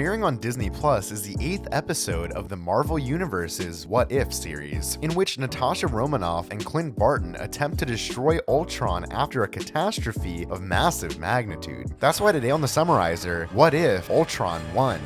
premiering on Disney Plus is the 8th episode of the Marvel Universe's What If series, in which Natasha Romanoff and Clint Barton attempt to destroy Ultron after a catastrophe of massive magnitude. That's why today on the Summarizer, what if Ultron won?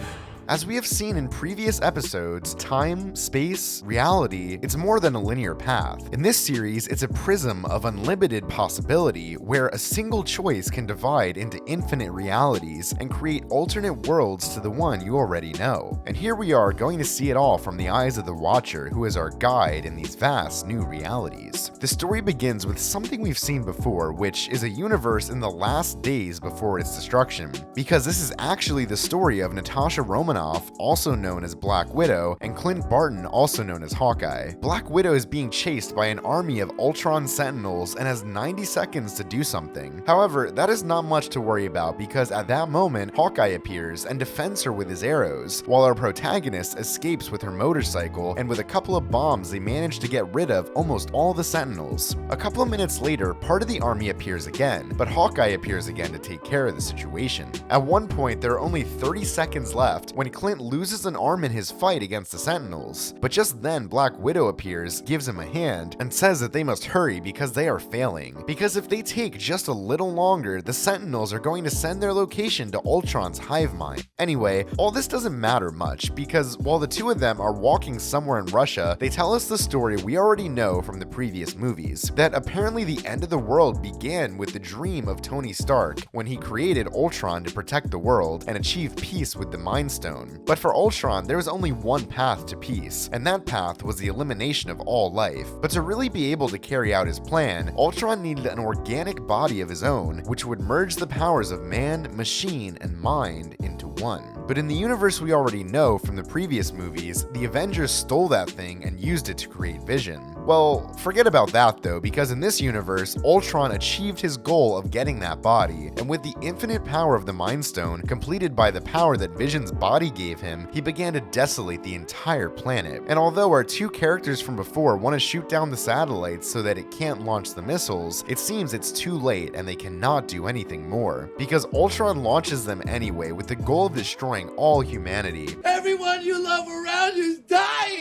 As we have seen in previous episodes, time, space, reality, it's more than a linear path. In this series, it's a prism of unlimited possibility where a single choice can divide into infinite realities and create alternate worlds to the one you already know. And here we are going to see it all from the eyes of the Watcher, who is our guide in these vast new realities. The story begins with something we've seen before, which is a universe in the last days before its destruction, because this is actually the story of Natasha Romanoff, also known as Black Widow, and Clint Barton, also known as Hawkeye. Black Widow is being chased by an army of Ultron Sentinels and has 90 seconds to do something. However, that is not much to worry about because at that moment, Hawkeye appears and defends her with his arrows, while our protagonist escapes with her motorcycle, and with a couple of bombs they manage to get rid of almost all the Sentinels. A couple of minutes later, part of the army appears again, but Hawkeye appears again to take care of the situation. At one point, there are only 30 seconds left when Clint loses an arm in his fight against the Sentinels, but just then Black Widow appears, gives him a hand, and says that they must hurry because they are failing. Because if they take just a little longer, the Sentinels are going to send their location to Ultron's hive mind. Anyway, all this doesn't matter much because while the two of them are walking somewhere in Russia, they tell us the story we already know from the previous movies, that apparently the end of the world began with the dream of Tony Stark when he created Ultron to protect the world and achieve peace with the Mind Stone. But for Ultron, there was only one path to peace, and that path was the elimination of all life. But to really be able to carry out his plan, Ultron needed an organic body of his own, which would merge the powers of man, machine, and mind into one. But in the universe we already know from the previous movies, the Avengers stole that thing and used it to create Vision. Well, forget about that though, because in this universe, Ultron achieved his goal of getting that body, and with the infinite power of the Mind Stone, completed by the power that Vision's body gave him, he began to desolate the entire planet. And although our two characters from before want to shoot down the satellites so that it can't launch the missiles, it seems it's too late and they cannot do anything more, because Ultron launches them anyway with the goal of destroying all humanity. Everyone you love around you's dying!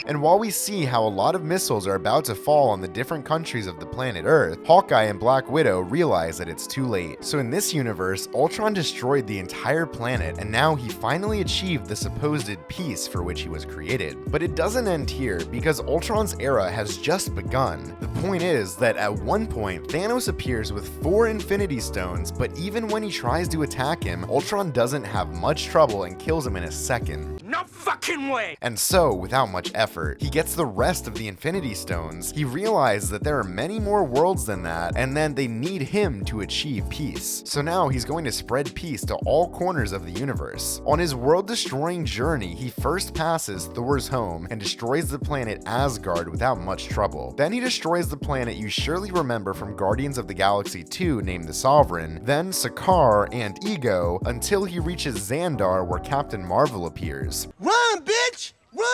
And while we see how a lot of missiles are about to fall on the different countries of the planet Earth, Hawkeye and Black Widow realize that it's too late. So in this universe, Ultron destroyed the entire planet, and now he finally achieved the supposed peace for which he was created. But it doesn't end here, because Ultron's era has just begun. The point is that at one point, Thanos appears with 4 Infinity Stones, but even when he tries to attack him, Ultron doesn't have much trouble and kills him in a second. No fucking way! And so, without much effort, he gets the rest of the Infinity Stones. He realizes that there are many more worlds than that, and then they need him to achieve peace. So now he's going to spread peace to all corners of the universe. On his world-destroying journey, he first passes Thor's home and destroys the planet Asgard without much trouble. Then he destroys the planet you surely remember from Guardians of the Galaxy 2 named the Sovereign, then Sakaar and Ego, until he reaches Xandar where Captain Marvel appears. Run, bitch! Run!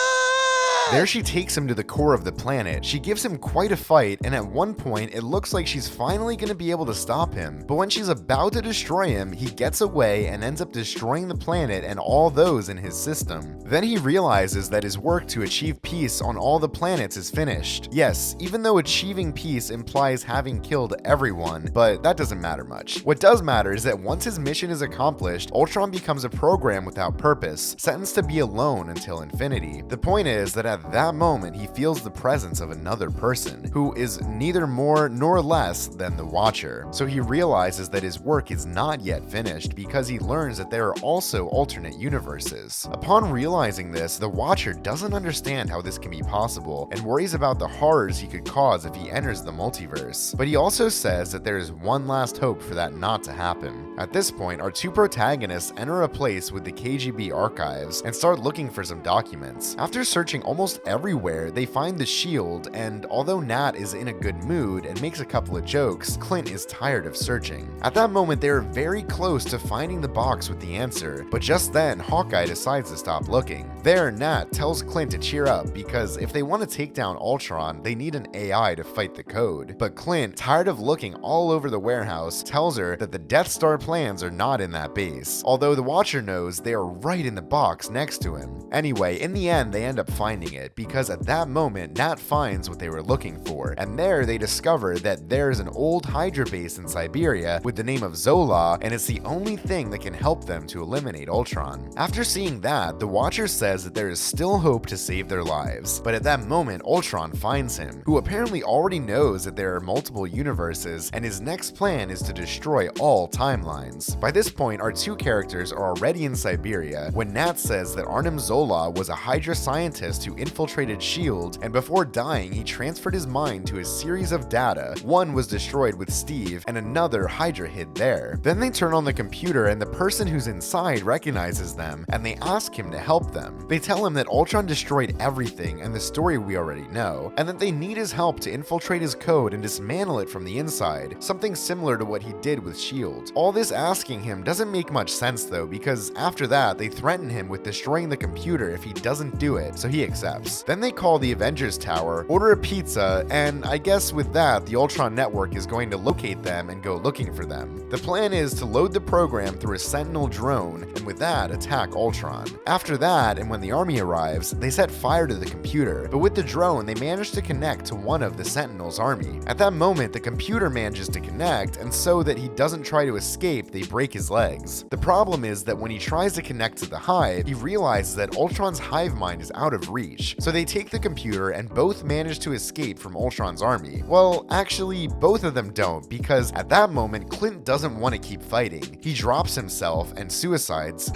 There she takes him to the core of the planet. She gives him quite a fight, and at one point it looks like she's finally going to be able to stop him. But when she's about to destroy him, he gets away and ends up destroying the planet and all those in his system. Then he realizes that his work to achieve peace on all the planets is finished. Yes, even though achieving peace implies having killed everyone, but that doesn't matter much. What does matter is that once his mission is accomplished, Ultron becomes a program without purpose, sentenced to be alone until infinity. The point is that at that moment, he feels the presence of another person, who is neither more nor less than the Watcher. So he realizes that his work is not yet finished because he learns that there are also alternate universes. Upon realizing this, the Watcher doesn't understand how this can be possible and worries about the horrors he could cause if he enters the multiverse. But he also says that there is one last hope for that not to happen. At this point, our two protagonists enter a place with the KGB archives and start looking for some documents. After searching almost almost everywhere, they find the shield, and although Nat is in a good mood and makes a couple of jokes, Clint is tired of searching. At that moment, they are very close to finding the box with the answer, but just then, Hawkeye decides to stop looking. There, Nat tells Clint to cheer up because if they want to take down Ultron, they need an AI to fight the code. But Clint, tired of looking all over the warehouse, tells her that the Death Star plans are not in that base, although the Watcher knows they are right in the box next to him. Anyway, in the end, they end up finding it because at that moment, Nat finds what they were looking for, and there they discover that there's an old Hydra base in Siberia with the name of Zola, and it's the only thing that can help them to eliminate Ultron. After seeing that, the Watcher says that there is still hope to save their lives, but at that moment, Ultron finds him, who apparently already knows that there are multiple universes, and his next plan is to destroy all timelines. By this point, our two characters are already in Siberia when Nat says that Arnim Zola was a Hydra scientist who infiltrated S.H.I.E.L.D., and before dying, he transferred his mind to a series of data. One was destroyed with Steve, and another Hydra hid there. Then they turn on the computer, and the person who's inside recognizes them, and they ask him to help them. They tell him that Ultron destroyed everything and the story we already know, and that they need his help to infiltrate his code and dismantle it from the inside, something similar to what he did with S.H.I.E.L.D. All this asking him doesn't make much sense though, because after that, they threaten him with destroying the computer if he doesn't do it, so he accepts. Then they call the Avengers Tower, order a pizza, and I guess with that, the Ultron network is going to locate them and go looking for them. The plan is to load the program through a Sentinel drone, and with that, attack Ultron. After that, and when the army arrives, they set fire to the computer, but with the drone, they manage to connect to one of the Sentinel's army. At that moment, the computer manages to connect, and so that he doesn't try to escape, they break his legs. The problem is that when he tries to connect to the hive, he realizes that Ultron's hive mind is out of reach, so they take the computer and both manage to escape from Ultron's army. Well, actually, both of them don't, because at that moment, Clint doesn't want to keep fighting. He drops himself and suicides,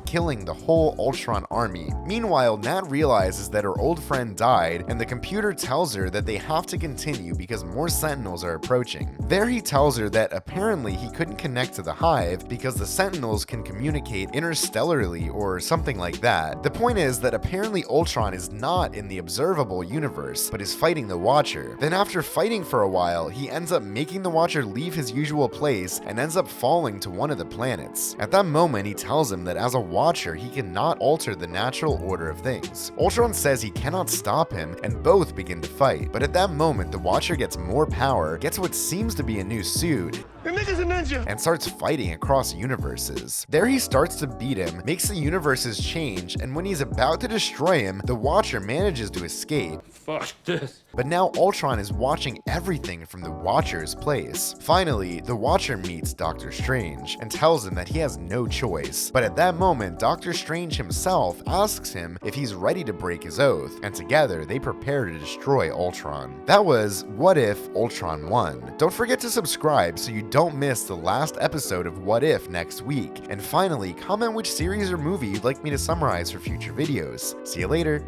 killing the whole Ultron army. Meanwhile, Nat realizes that her old friend died, and the computer tells her that they have to continue because more Sentinels are approaching. There he tells her that apparently he couldn't connect to the hive because the Sentinels can communicate interstellarly or something like that. The point is that apparently Ultron is not in the observable universe, but is fighting the Watcher. Then after fighting for a while, he ends up making the Watcher leave his usual place and ends up falling to one of the planets. At that moment, he tells him that as a Watcher, he cannot alter the natural order of things. Ultron says he cannot stop him, and both begin to fight. But at that moment, the Watcher gets more power, gets what seems to be a new suit, and starts fighting across universes. There he starts to beat him, makes the universes change, and when he's about to destroy him, the Watcher manages to escape. Fuck this. But now Ultron is watching everything from the Watcher's place. Finally, the Watcher meets Doctor Strange and tells him that he has no choice. But at that moment, Doctor Strange himself asks him if he's ready to break his oath, and together they prepare to destroy Ultron. That was What If Ultron Won. Don't forget to subscribe so you don't miss the last episode of What If next week. And finally, comment which series or movie you'd like me to summarize for future videos. See you later.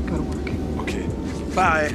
Go to work. Okay. Bye.